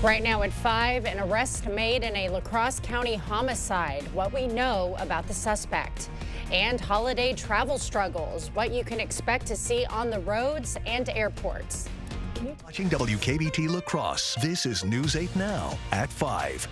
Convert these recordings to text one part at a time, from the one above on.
Right now at 5, an arrest made in a La Crosse County homicide. What we know about the suspect. And holiday travel struggles. What you can expect to see on the roads and airports. Watching WKBT La Crosse. This is News 8 Now at 5.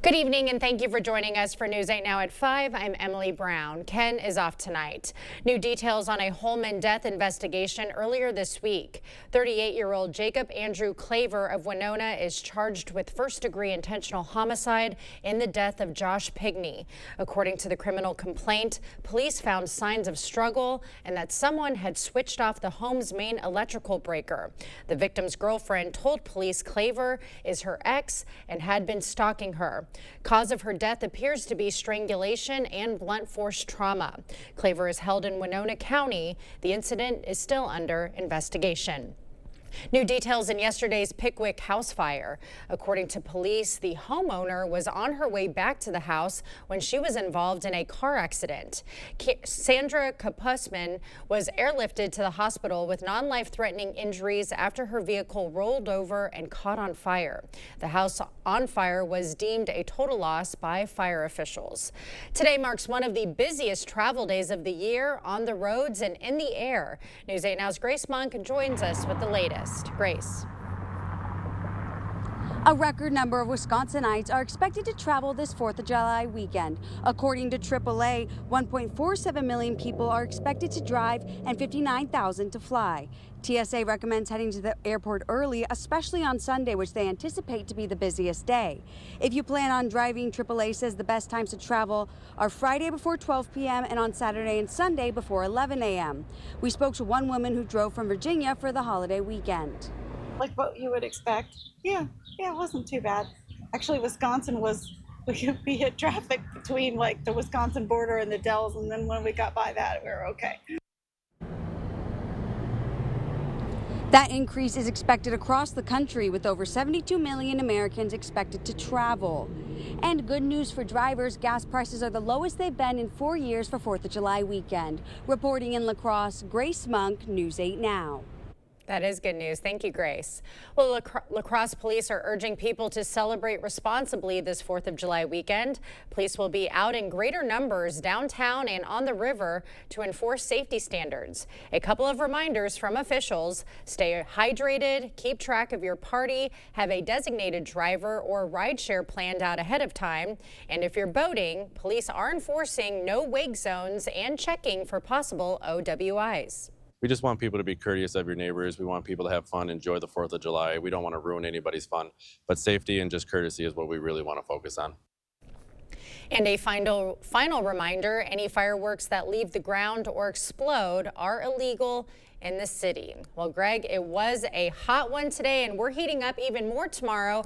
Good evening and thank you for joining us for News 8 Now at 5. I'm Emily Brown. Ken is off tonight. New details on a Holman death investigation earlier this week. 38-year-old Jacob Andrew Claver of Winona is charged with first-degree intentional homicide in the death of Josh Pigney. According to the criminal complaint, police found signs of struggle and that someone had switched off the home's main electrical breaker. The victim's girlfriend told police Claver is her ex and had been stalking her. Cause of her death appears to be strangulation and blunt force trauma. Claver is held in Winona County. The incident is still under investigation. New details in yesterday's Pickwick house fire. According to police, the homeowner was on her way back to the house when she was involved in a car accident. Sandra Kapusman was airlifted to the hospital with non-life-threatening injuries after her vehicle rolled over and caught on fire. The house on fire was deemed a total loss by fire officials. Today marks one of the busiest travel days of the year on the roads and in the air. News 8 Now's Grace Monk joins us with the latest. Grace. A record number of Wisconsinites are expected to travel this 4th of July weekend. According to AAA, 1.47 million people are expected to drive and 59,000 to fly. TSA recommends heading to the airport early, especially on Sunday, which they anticipate to be the busiest day. If you plan on driving, AAA says the best times to travel are Friday before 12 p.m. and on Saturday and Sunday before 11 a.m. We spoke to one woman who drove from Virginia for the holiday weekend. Like what you would expect. Yeah, it wasn't too bad. Actually, Wisconsin was, we hit traffic between like the Wisconsin border and the Dells, and then when we got by that, we were okay. That increase is expected across the country, with over 72 million Americans expected to travel. And good news for drivers, gas prices are the lowest they've been in 4 years for 4th of July weekend. Reporting in La Crosse, Grace Monk, News 8 Now. That is good news. Thank you, Grace. Well, La Crosse police are urging people to celebrate responsibly this 4th of July weekend. Police will be out in greater numbers downtown and on the river to enforce safety standards. A couple of reminders from officials: stay hydrated, keep track of your party, have a designated driver or rideshare planned out ahead of time. And if you're boating, police are enforcing no wake zones and checking for possible OWIs. We just want people to be courteous of your neighbors. We want people to have fun, enjoy the 4th of July. We don't want to ruin anybody's fun, but safety and just courtesy is what we really want to focus on. And a final reminder, any fireworks that leave the ground or explode are illegal in the city. Well, Greg, it was a hot one today, and we're heating up even more tomorrow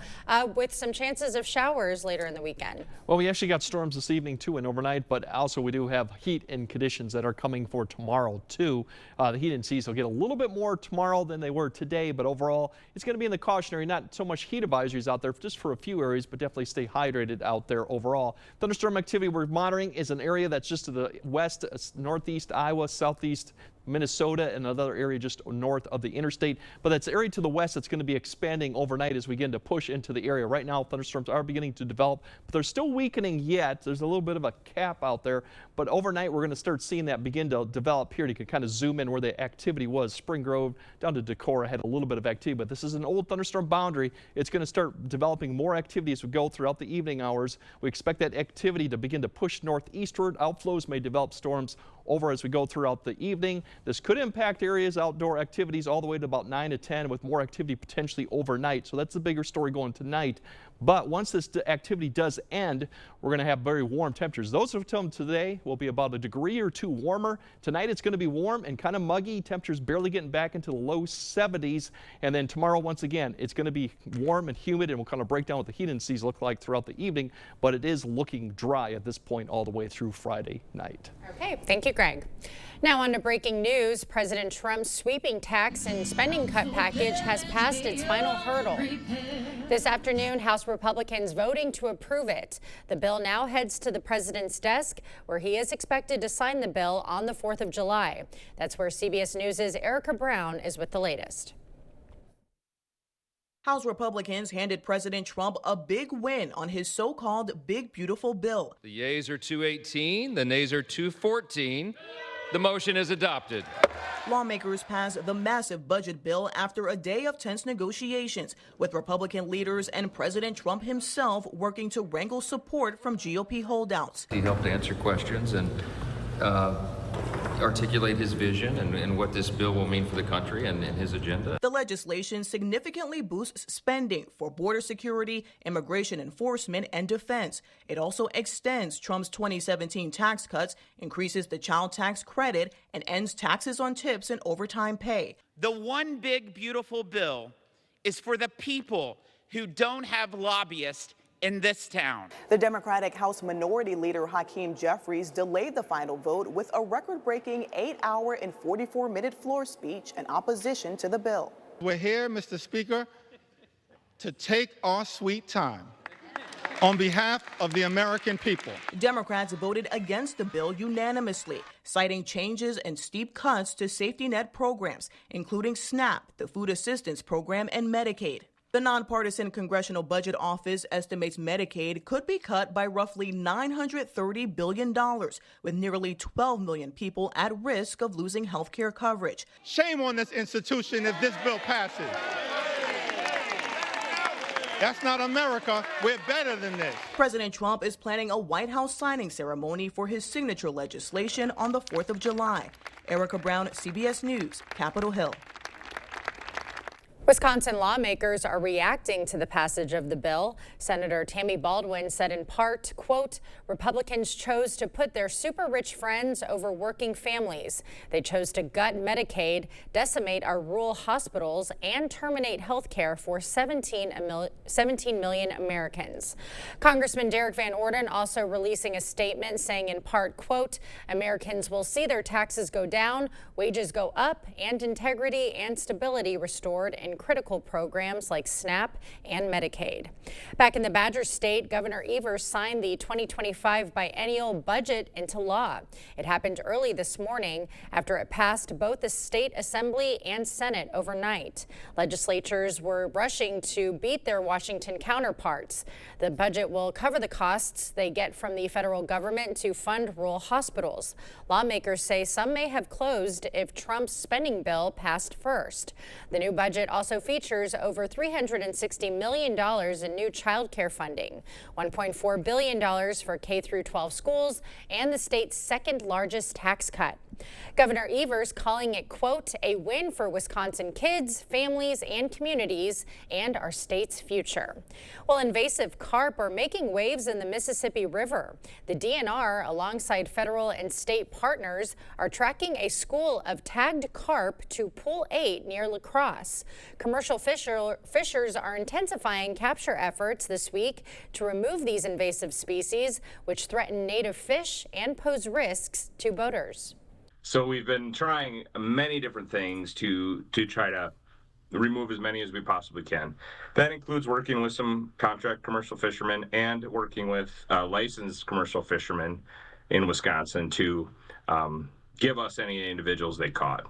with some chances of showers later in the weekend. Well, we actually got storms this evening too and overnight, but also we do have heat and conditions that are coming for tomorrow too. The heat and seas will get a little bit more tomorrow than they were today, but overall it's going to be in the cautionary, not so much heat advisories out there just for a few areas, but definitely stay hydrated out there overall. Thunderstorm activity we're monitoring is an area that's just to the west, northeast Iowa, southeast Minnesota, and another area just north of the interstate. But that's the area to the west that's going to be expanding overnight as we begin to push into the area. Right now, thunderstorms are beginning to develop, but they're still weakening yet. There's a little bit of a cap out there, but overnight we're going to start seeing that begin to develop here. You can kind of zoom in where the activity was. Spring Grove down to Decorah had a little bit of activity, but this is an old thunderstorm boundary. It's going to start developing more activity as we go throughout the evening hours. We expect that activity to begin to push northeastward. Outflows may develop storms over as we go throughout the evening. This could impact areas, outdoor activities all the way to about 9 to 10 with more activity potentially overnight. So that's the bigger story going tonight. But once this activity does end, we're going to have very warm temperatures. Those of them today will be about a degree or two warmer. Tonight it's going to be warm and kind of muggy. Temperatures barely getting back into the low 70s. And then tomorrow, once again, it's going to be warm and humid, and we'll kind of break down what the heat indices look like throughout the evening. But it is looking dry at this point all the way through Friday night. Okay, thank you, Greg. Now on to breaking news. President Trump's sweeping tax and spending cut package has passed its final hurdle. This afternoon, House Republicans voting to approve it. The bill now heads to the president's desk, where he is expected to sign the bill on the 4th of July. That's where CBS News' Erica Brown is with the latest. House Republicans handed President Trump a big win on his so-called Big Beautiful Bill. The yeas are 218, the nays are 214. The motion is adopted. Lawmakers passed the massive budget bill after a day of tense negotiations, with Republican leaders and President Trump himself working to wrangle support from GOP holdouts. He helped answer questions and articulate his vision and what this bill will mean for the country and his agenda. The legislation significantly boosts spending for border security, immigration enforcement, and defense. It also extends Trump's 2017 tax cuts, increases the child tax credit, and ends taxes on tips and overtime pay. The one big beautiful bill is for the people who don't have lobbyists in this town. The Democratic House Minority Leader Hakeem Jeffries delayed the final vote with a record-breaking 8-hour and 44-minute floor speech in opposition to the bill. We're here, Mr. Speaker, to take our sweet time on behalf of the American people. Democrats voted against the bill unanimously, citing changes and steep cuts to safety net programs, including SNAP, the Food Assistance Program, and Medicaid. The nonpartisan Congressional Budget Office estimates Medicaid could be cut by roughly $930 billion, with nearly 12 million people at risk of losing health care coverage. Shame on this institution if this bill passes. That's not America. We're better than this. President Trump is planning a White House signing ceremony for his signature legislation on the 4th of July. Erica Brown, CBS News, Capitol Hill. Wisconsin lawmakers are reacting to the passage of the bill. Senator Tammy Baldwin said in part, quote, Republicans chose to put their super rich friends over working families. They chose to gut Medicaid, decimate our rural hospitals, and terminate health care for 17 million Americans. Congressman Derek Van Orden also releasing a statement saying in part, quote, Americans will see their taxes go down, wages go up, and integrity and stability restored in critical programs like SNAP and Medicaid. Back in the Badger State, Governor Evers signed the 2025 biennial budget into law. It happened early this morning after it passed both the state assembly and Senate overnight. Legislatures were rushing to beat their Washington counterparts. The budget will cover the costs they get from the federal government to fund rural hospitals. Lawmakers say some may have closed if Trump's spending bill passed first. The new budget also features over $360 million in new child care funding, $1.4 billion for K-12 schools, and the state's second largest tax cut. Governor Evers calling it, quote, a win for Wisconsin kids, families, and communities, and our state's future. Well, invasive carp are making waves in the Mississippi River. The DNR, alongside federal and state partners, are tracking a school of tagged carp to Pool 8 near La Crosse. Commercial fishers are intensifying capture efforts this week to remove these invasive species, which threaten native fish and pose risks to boaters. So we've been trying many different things to try to remove as many as we possibly can. That includes working with some contract commercial fishermen and working with licensed commercial fishermen in Wisconsin to give us any individuals they caught.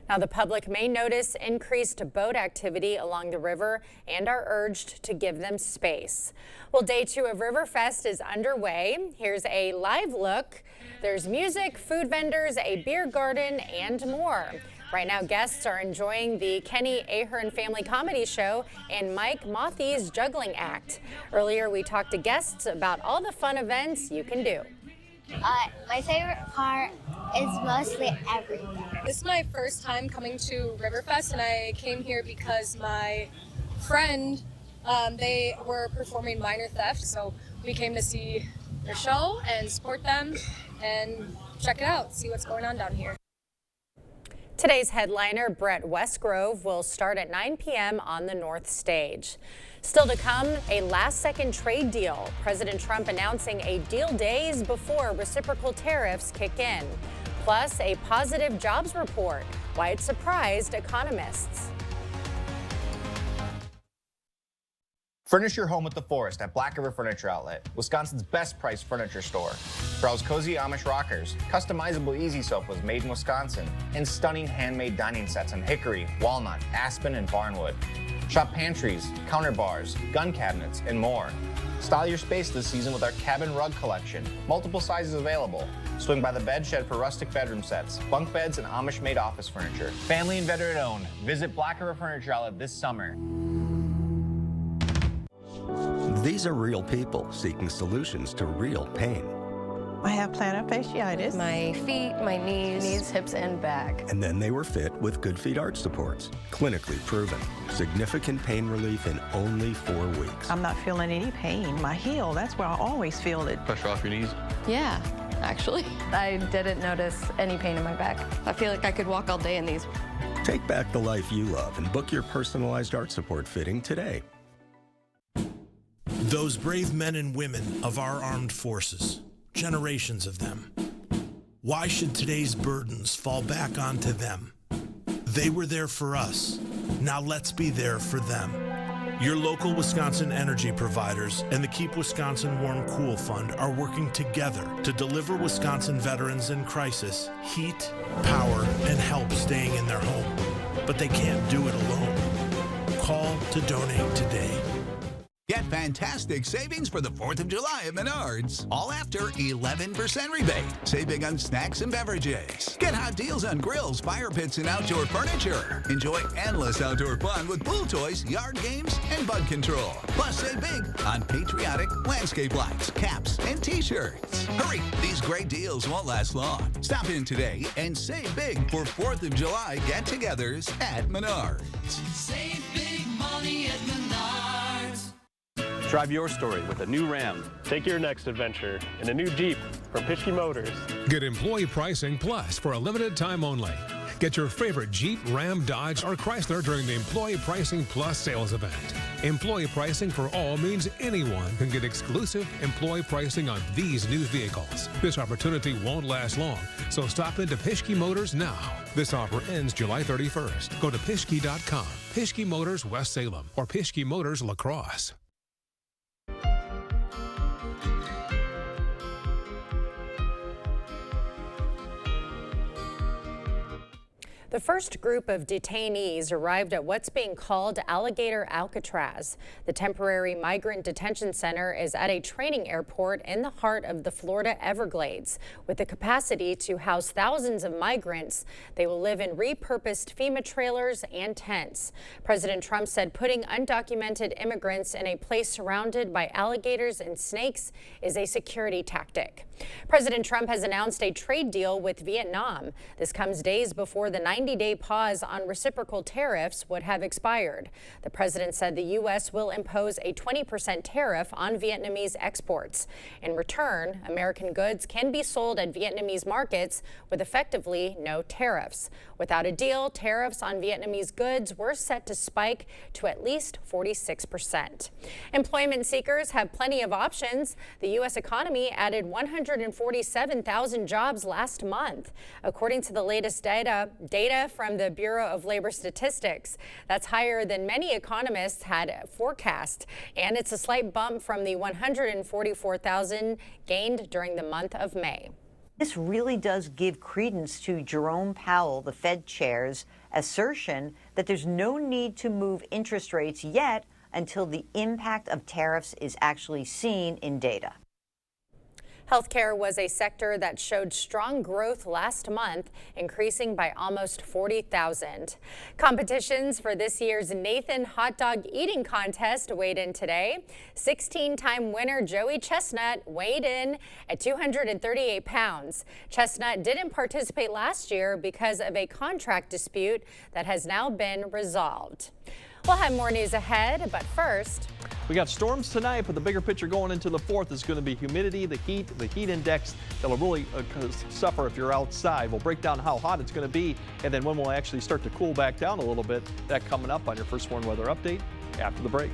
Now, the public may notice increased boat activity along the river and are urged to give them space. Well, day 2 of Riverfest is underway. Here's a live look. There's music, food vendors, a beer garden, and more. Right now, guests are enjoying the Kenny Ahern Family Comedy Show and Mike Mothy's juggling act. Earlier, we talked to guests about all the fun events you can do. My favorite part is mostly everything. This is my first time coming to Riverfest, and I came here because my friend, they were performing Minor Theft, so we came to see their show and support them and check it out, see what's going on down here. Today's headliner, Brett Westgrove, will start at 9 p.m. on the North Stage. Still to come, a last-second trade deal. President Trump announcing a deal days before reciprocal tariffs kick in. Plus, a positive jobs report, why it surprised economists. Furnish your home with the Forest at Black River Furniture Outlet, Wisconsin's best priced furniture store. Browse cozy Amish rockers, customizable easy sofas made in Wisconsin, and stunning handmade dining sets in hickory, walnut, aspen, and barnwood. Shop pantries, counter bars, gun cabinets, and more. Style your space this season with our cabin rug collection. Multiple sizes available. Swing by the bed shed for rustic bedroom sets, bunk beds, and Amish-made office furniture. Family and veteran owned. Visit Black River Furniture Outlet this summer. These are real people seeking solutions to real pain. I have plantar fasciitis. My feet, my knees, hips, and back. And then they were fit with Good Feet arch supports. Clinically proven. Significant pain relief in only 4 weeks. I'm not feeling any pain. My heel, that's where I always feel it. Pressure off your knees? Yeah, actually. I didn't notice any pain in my back. I feel like I could walk all day in these. Take back the life you love and book your personalized arch support fitting today. Those brave men and women of our armed forces. Generations of them. Why should today's burdens fall back onto them? They were there for us. Now let's be there for them. Your local Wisconsin energy providers and the Keep Wisconsin Warm Cool Fund are working together to deliver Wisconsin veterans in crisis heat, power, and help staying in their home. But they can't do it alone. Call to donate today. Get fantastic savings for the 4th of July at Menards. All after 11% rebate. Save big on snacks and beverages. Get hot deals on grills, fire pits, and outdoor furniture. Enjoy endless outdoor fun with pool toys, yard games, and bug control. Plus, save big on patriotic landscape lights, caps, and t-shirts. Hurry, these great deals won't last long. Stop in today and save big for 4th of July get-togethers at Menards. Save big money at Menards. Drive your story with a new Ram. Take your next adventure in a new Jeep from Pischke Motors. Get employee pricing plus for a limited time only. Get your favorite Jeep, Ram, Dodge, or Chrysler during the Employee Pricing Plus sales event. Employee pricing for all means anyone can get exclusive employee pricing on these new vehicles. This opportunity won't last long, so stop into Pischke Motors now. This offer ends July 31st. Go to Pischke.com, Pischke Motors West Salem, or Pischke Motors La Crosse. The first group of detainees arrived at what's being called Alligator Alcatraz. The temporary migrant detention center is at a training airport in the heart of the Florida Everglades. With the capacity to house thousands of migrants, they will live in repurposed FEMA trailers and tents. President Trump said putting undocumented immigrants in a place surrounded by alligators and snakes is a security tactic. President Trump has announced a trade deal with Vietnam. This comes days before the 90-day pause on reciprocal tariffs would have expired. The president said the U.S. will impose a 20% tariff on Vietnamese exports. In return, American goods can be sold at Vietnamese markets with effectively no tariffs. Without a deal, tariffs on Vietnamese goods were set to spike to at least 46%. Employment seekers have plenty of options. The U.S. economy added 147,000 jobs last month, according to the latest data from the Bureau of Labor Statistics. That's higher than many economists had forecast, and it's a slight bump from the 144,000 gained during the month of May. This really does give credence to Jerome Powell, the Fed chair's assertion that there's no need to move interest rates yet until the impact of tariffs is actually seen in data. Healthcare was a sector that showed strong growth last month, increasing by almost 40,000. Competitions for this year's Nathan Hot Dog Eating Contest weighed in today. 16-time winner Joey Chestnut weighed in at 238 pounds. Chestnut didn't participate last year because of a contract dispute that has now been resolved. We'll have more news ahead, but first, we got storms tonight, but the bigger picture going into the 4th is going to be humidity, the heat index that'll really suffer if you're outside. We'll break down how hot it's going to be, and then when we'll actually start to cool back down a little bit. That coming up on your First Warn Weather Update after the break.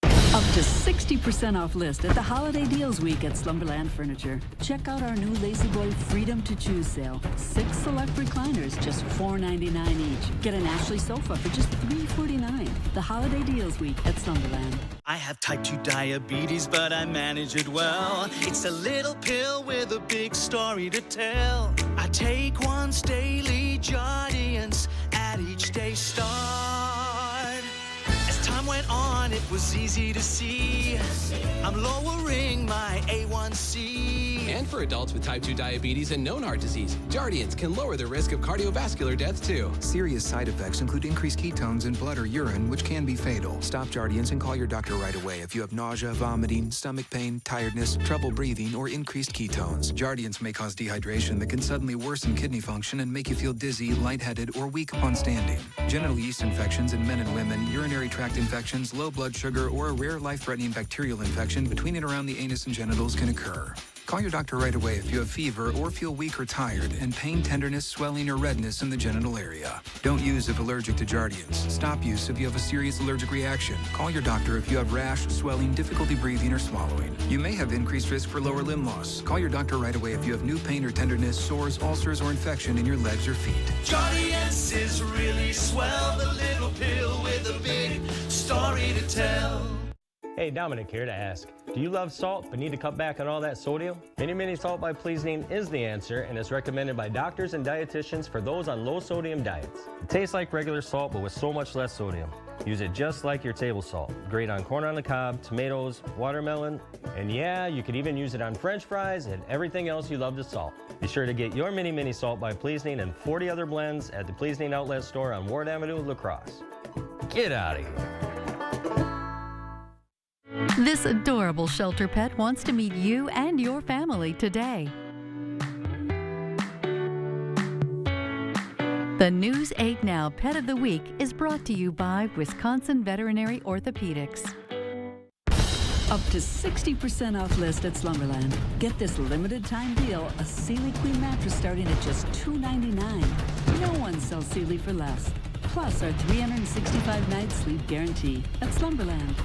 A to 60% off list at the Holiday Deals Week at Slumberland Furniture. Check out our new Lazy Boy Freedom to Choose sale. 6 select recliners, just $4.99 each. Get an Ashley sofa for just $3.49. The Holiday Deals Week at Slumberland. I have type 2 diabetes, but I manage it well. It's a little pill with a big story to tell. I take once daily, Jardiance, at each day start. As time went on, it was easy to see I'm lowering my A1C. And for adults with type 2 diabetes and known heart disease, Jardiance can lower the risk of cardiovascular death too. Serious side effects include increased ketones in blood or urine, which can be fatal. Stop Jardiance and call your doctor right away if you have nausea, vomiting, stomach pain, tiredness, trouble breathing, or increased ketones. Jardiance may cause dehydration that can suddenly worsen kidney function and make you feel dizzy, lightheaded, or weak upon standing. Genital yeast infections in men and women, urinary tract infections, low blood sugar, or a rare life-threatening bacterial infection between and around the anus and genitals can occur. Call your doctor right away if you have fever or feel weak or tired and pain, tenderness, swelling, or redness in the genital area. Don't use if allergic to Jardiance. Stop use if you have a serious allergic reaction. Call your doctor if you have rash, swelling, difficulty breathing, or swallowing. You may have increased risk for lower limb loss. Call your doctor right away if you have new pain or tenderness, sores, ulcers, or infection in your legs or feet. Jardiance is really swell, the little pill with a big story to tell. Hey, Dominic here to ask, do you love salt but need to cut back on all that sodium? Mini Mini Salt by Pleasing is the answer, and it's recommended by doctors and dietitians for those on low sodium diets. It tastes like regular salt but with so much less sodium. Use it just like your table salt. Great on corn on the cob, tomatoes, watermelon, and yeah, you could even use it on French fries and everything else you love to salt. Be sure to get your Mini Mini Salt by Pleasing and 40 other blends at the Pleasing Outlet Store on Ward Avenue, La Crosse. Get out of here. This adorable shelter pet wants to meet you and your family today. The News 8 Now Pet of the Week is brought to you by Wisconsin Veterinary Orthopedics. Up to 60% off list at Slumberland. Get this limited time deal, a Sealy Queen mattress starting at just $299. No one sells Sealy for less. Plus our 365-night sleep guarantee at Slumberland.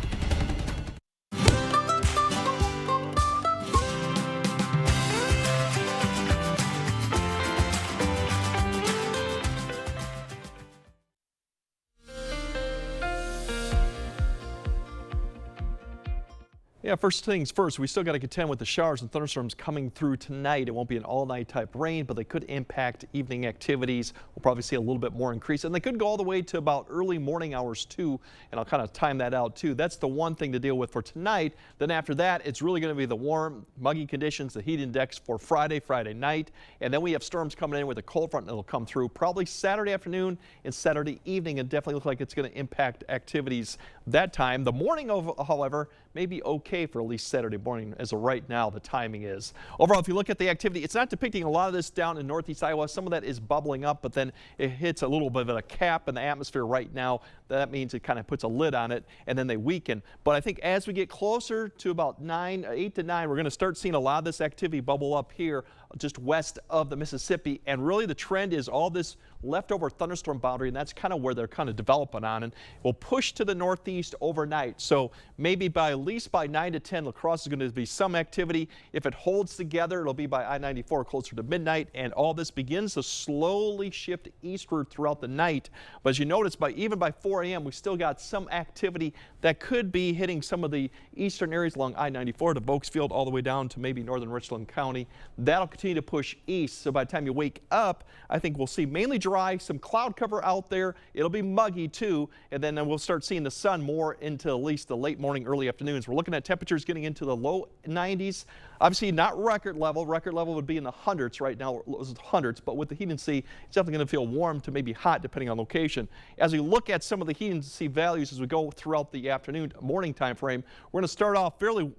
Yeah, first things first, we still got to contend with the showers and thunderstorms coming through tonight. It won't be an all-night type rain, but they could impact evening activities. We'll probably see a little bit more increase, and they could go all the way to about early morning hours too, and I'll kind of time that out too. That's the one thing to deal with for tonight. Then after that, it's really going to be the warm, muggy conditions, the heat index for Friday night, and then we have storms coming in with a cold front that'll come through probably Saturday afternoon and Saturday evening, and definitely looks like it's going to impact activities that time. The morning, however, may be okay for at least Saturday morning as of right now. The timing is. Overall, if you look at the activity, it's not depicting a lot of this down in northeast Iowa. Some of that is bubbling up, but then it hits a little bit of a cap in the atmosphere right now. That means it kind of puts a lid on it, and then they weaken. But I think as we get closer to about 8 to 9, we're going to start seeing a lot of this activity bubble up here just west of the Mississippi. And really the trend is all this leftover thunderstorm boundary, and that's kind of where they're kind of developing on, and will push to the northeast overnight. So maybe by at least by 9 to 10, La Crosse is going to be some activity. If it holds together, it'll be by I-94 closer to midnight, and all this begins to slowly shift eastward throughout the night. But as you notice, even by 4 a.m., we still got some activity that could be hitting some of the eastern areas along I-94 to Volksfield all the way down to maybe northern Richland County. That'll continue to push east, so by the time you wake up, I think we'll see mainly dry, some cloud cover out there. It'll be muggy too, and then we'll start seeing the sun more into at least the late morning, early afternoons. We're looking at temperatures getting into the low 90s. Obviously not record level. Record level would be in the hundreds right now, hundreds, but with the heat and sea, it's definitely going to feel warm to maybe hot depending on location. As we look at some of the heat and sea values as we go throughout the afternoon, morning time frame, we're going to start off fairly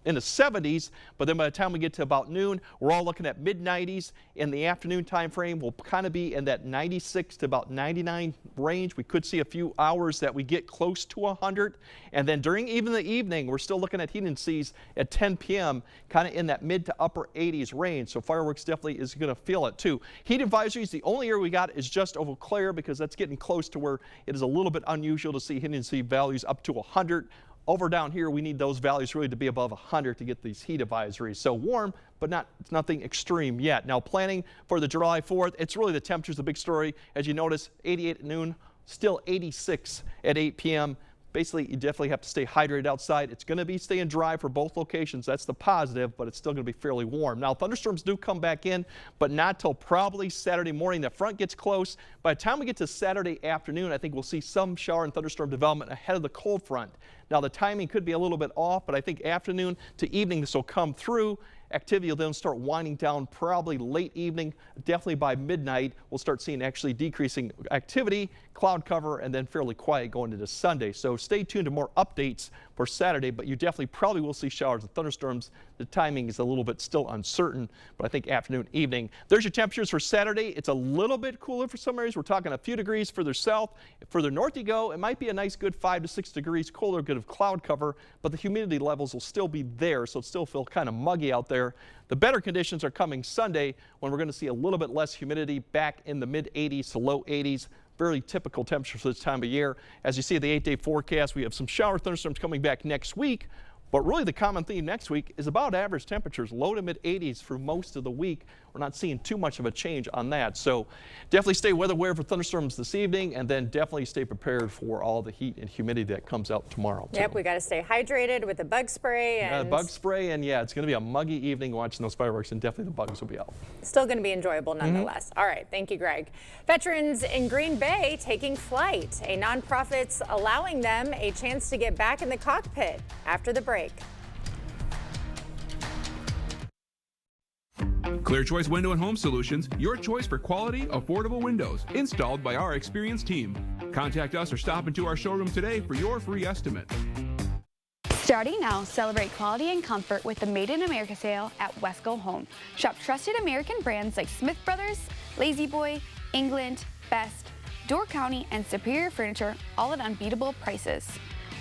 in the 70s, but then by the time we get to about noon, we're all looking at mid-90s. In the afternoon time frame, we'll kind of be in that 96 to about 99 range. We could see a few hours that we get close to 100. And then during even the evening, we're still looking at heat and seas at 10 p.m., kind of in that mid to upper 80s range. So fireworks definitely is going to feel it too. Heat advisories, the only area we got is just Eau Claire, because that's getting close to where it is a little bit unusual to see heat and sea values up to 100. Over down here, we need those values really to be above 100 to get these heat advisories. So warm, but nothing extreme yet. Now planning for the July 4th, it's really the temperature's the big story. As you notice, 88 at noon, still 86 at 8 p.m. Basically, you definitely have to stay hydrated outside. It's going to be staying dry for both locations. That's the positive, but it's still going to be fairly warm. Now, thunderstorms do come back in, but not till probably Saturday morning. The front gets close. By the time we get to Saturday afternoon, I think we'll see some shower and thunderstorm development ahead of the cold front. Now, the timing could be a little bit off, but I think afternoon to evening this will come through. Activity will then start winding down probably late evening. Definitely by midnight, we'll start seeing actually decreasing activity, cloud cover, and then fairly quiet going into Sunday. So stay tuned to more updates for Saturday, but you definitely probably will see showers and thunderstorms. The timing is a little bit still uncertain, but I think afternoon, evening. There's your temperatures for Saturday. It's a little bit cooler for some areas. We're talking a few degrees further south. Further north you go, it might be a nice good 5 to 6 degrees cooler, good of cloud cover, but the humidity levels will still be there, so it still feel kind of muggy out there. The better conditions are coming Sunday when we're going to see a little bit less humidity back in the mid 80s to low 80s. Very typical temperature for this time of year. As you see the 8-day forecast, we have some shower thunderstorms coming back next week. But really the common theme next week is about average temperatures, low to mid 80s for most of the week. We're not seeing too much of a change on that. So definitely stay weather aware for thunderstorms this evening, and then definitely stay prepared for all the heat and humidity that comes out tomorrow. Yep, we got to stay hydrated with the bug spray. And bug spray, and yeah, it's going to be a muggy evening watching those fireworks, and definitely the bugs will be out. Still going to be enjoyable nonetheless. All right, thank you, Greg. Veterans in Green Bay taking flight. A nonprofit's allowing them a chance to get back in the cockpit after the break. Clear Choice Window and Home Solutions, your choice for quality, affordable windows, installed by our experienced team. Contact us or stop into our showroom today for your free estimate. Starting now, celebrate quality and comfort with the Made in America sale at Wesco Home. Shop trusted American brands like Smith Brothers, Lazy Boy, England, Best, Door County, and Superior Furniture, all at unbeatable prices.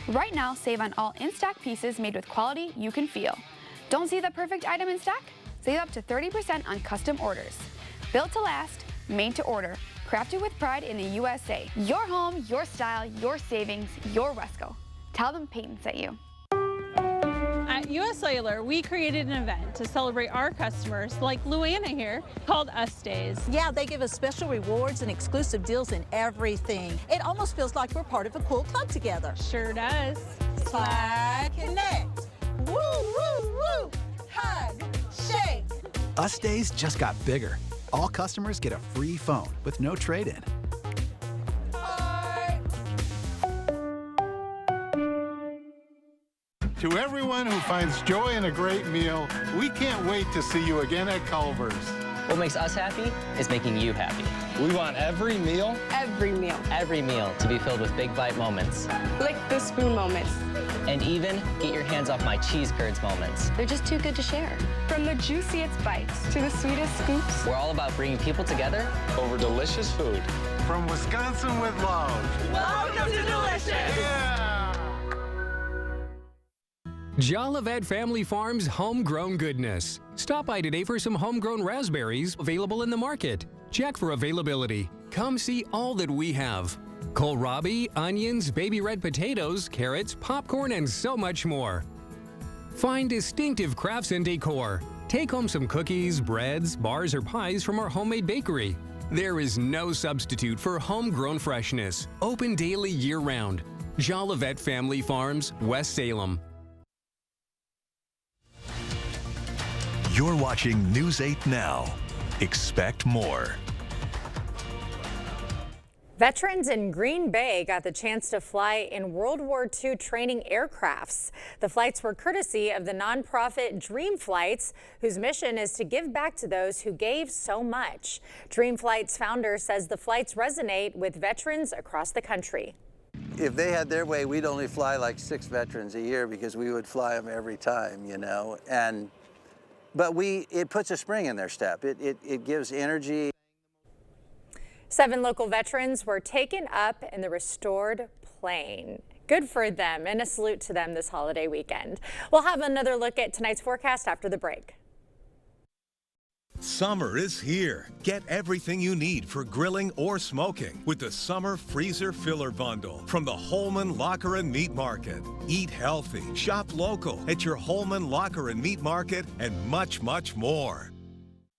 Right now, save on all in-stock pieces made with quality you can feel. Don't see the perfect item in stock? Save up to 30% on custom orders. Built to last, made to order, crafted with pride in the USA. Your home, your style, your savings, your Wesco. Tell them Peyton sent you. At US Cellular, we created an event to celebrate our customers, like Luana here, called Us Days. Yeah, they give us special rewards and exclusive deals in everything. It almost feels like we're part of a cool club together. Sure does. Slide, connect. Woo, woo, woo. Hug, shake. Us Days just got bigger. All customers get a free phone with no trade-in. To everyone who finds joy in a great meal, we can't wait to see you again at Culver's. What makes us happy is making you happy. We want every meal to be filled with big bite moments. Lick the spoon moments. And even get your hands off my cheese curds moments. They're just too good to share. From the juiciest bites to the sweetest scoops. We're all about bringing people together over delicious food. From Wisconsin with love. Welcome to Delicious. Yeah. Jolivet Family Farms Homegrown Goodness. Stop by today for some homegrown raspberries available in the market. Check for availability. Come see all that we have. Kohlrabi, onions, baby red potatoes, carrots, popcorn, and so much more. Find distinctive crafts and decor. Take home some cookies, breads, bars, or pies from our homemade bakery. There is no substitute for homegrown freshness. Open daily year-round. Jolivet Family Farms, West Salem. You're watching News 8 Now. Expect more. Veterans in Green Bay got the chance to fly in World War II training aircrafts. The flights were courtesy of the nonprofit Dream Flights, whose mission is to give back to those who gave so much. Dream Flights founder says the flights resonate with veterans across the country. If they had their way, we'd only fly like 6 veterans a year because we would fly them every time, you know. But it puts a spring in their step. It gives energy. 7 local veterans were taken up in the restored plane. Good for them, and a salute to them this holiday weekend. We'll have another look at tonight's forecast after the break. Summer is here. Get everything you need for grilling or smoking with the Summer Freezer Filler Bundle from the Holman Locker and Meat Market. Eat healthy, shop local at your Holman Locker and Meat Market, and much, much more.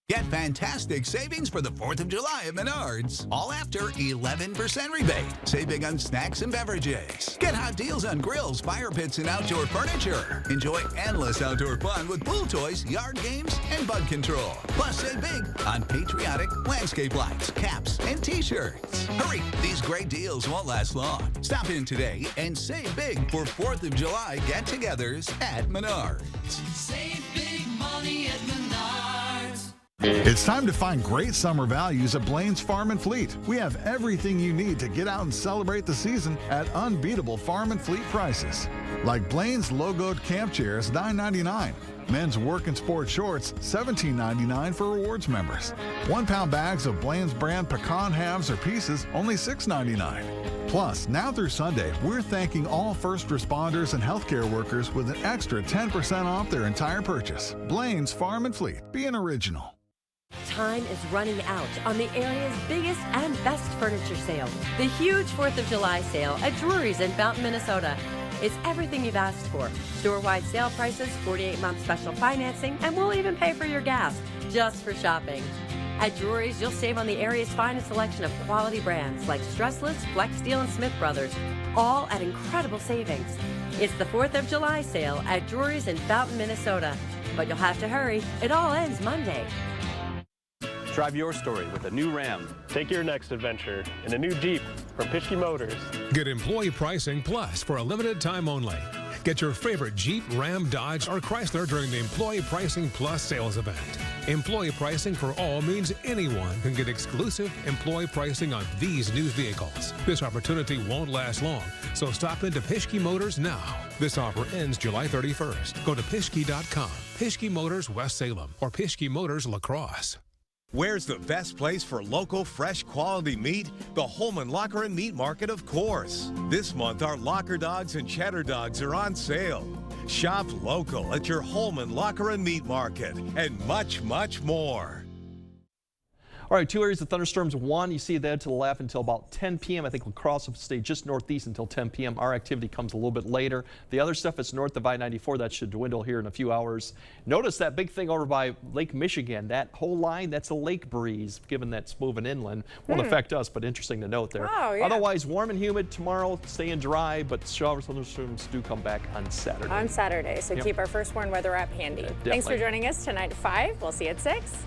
Get fantastic savings for the 4th of July at Menards. All after 11% rebate. Save big on snacks and beverages. Get hot deals on grills, fire pits, and outdoor furniture. Enjoy endless outdoor fun with pool toys, yard games, and bug control. Plus, save big on patriotic landscape lights, caps, and t-shirts. Hurry, these great deals won't last long. Stop in today and save big for 4th of July get-togethers at Menards. Save big money at Menards. It's time to find great summer values at Blaine's Farm and Fleet. We have everything you need to get out and celebrate the season at unbeatable Farm and Fleet prices. Like Blaine's logoed camp chairs, $9.99. Men's work and sport shorts, $17.99 for rewards members. 1 pound bags of Blaine's brand pecan halves or pieces, only $6.99. Plus, now through Sunday, we're thanking all first responders and healthcare workers with an extra 10% off their entire purchase. Blaine's Farm and Fleet. Be an original. Time is running out on the area's biggest and best furniture sale. The huge 4th of July sale at Drury's in Fountain, Minnesota. It's everything you've asked for. Store-wide sale prices, 48-month special financing, and we'll even pay for your gas just for shopping. At Drury's, you'll save on the area's finest selection of quality brands like Stressless, Flex Steel, and Smith Brothers, all at incredible savings. It's the 4th of July sale at Drury's in Fountain, Minnesota. But you'll have to hurry. It all ends Monday. Drive your story with a new Ram. Take your next adventure in a new Jeep from Pischke Motors. Get employee pricing plus for a limited time only. Get your favorite Jeep, Ram, Dodge, or Chrysler during the Employee Pricing Plus sales event. Employee pricing for all means anyone can get exclusive employee pricing on these new vehicles. This opportunity won't last long, so stop into Pischke Motors now. This offer ends July 31st. Go to Pischke.com, Pischke Motors West Salem, or Pischke Motors La Crosse. Where's the best place for local, fresh, quality meat? The Holman Locker and Meat Market, of course. This month, our Locker Dogs and Cheddar Dogs are on sale. Shop local at your Holman Locker and Meat Market, and much, much more. All right, 2 areas of thunderstorms. One, you see that to the left until about 10 p.m. I think La Crosse will stay just northeast until 10 p.m. Our activity comes a little bit later. The other stuff is north of I-94. That should dwindle here in a few hours. Notice that big thing over by Lake Michigan. That whole line, that's a lake breeze, given that's moving inland. Won't affect us, but interesting to note there. Oh, yeah. Otherwise, warm and humid tomorrow, staying dry, but showers, thunderstorms do come back on Saturday. So keep our first warned weather app handy. Thanks for joining us tonight at 5. We'll see you at 6.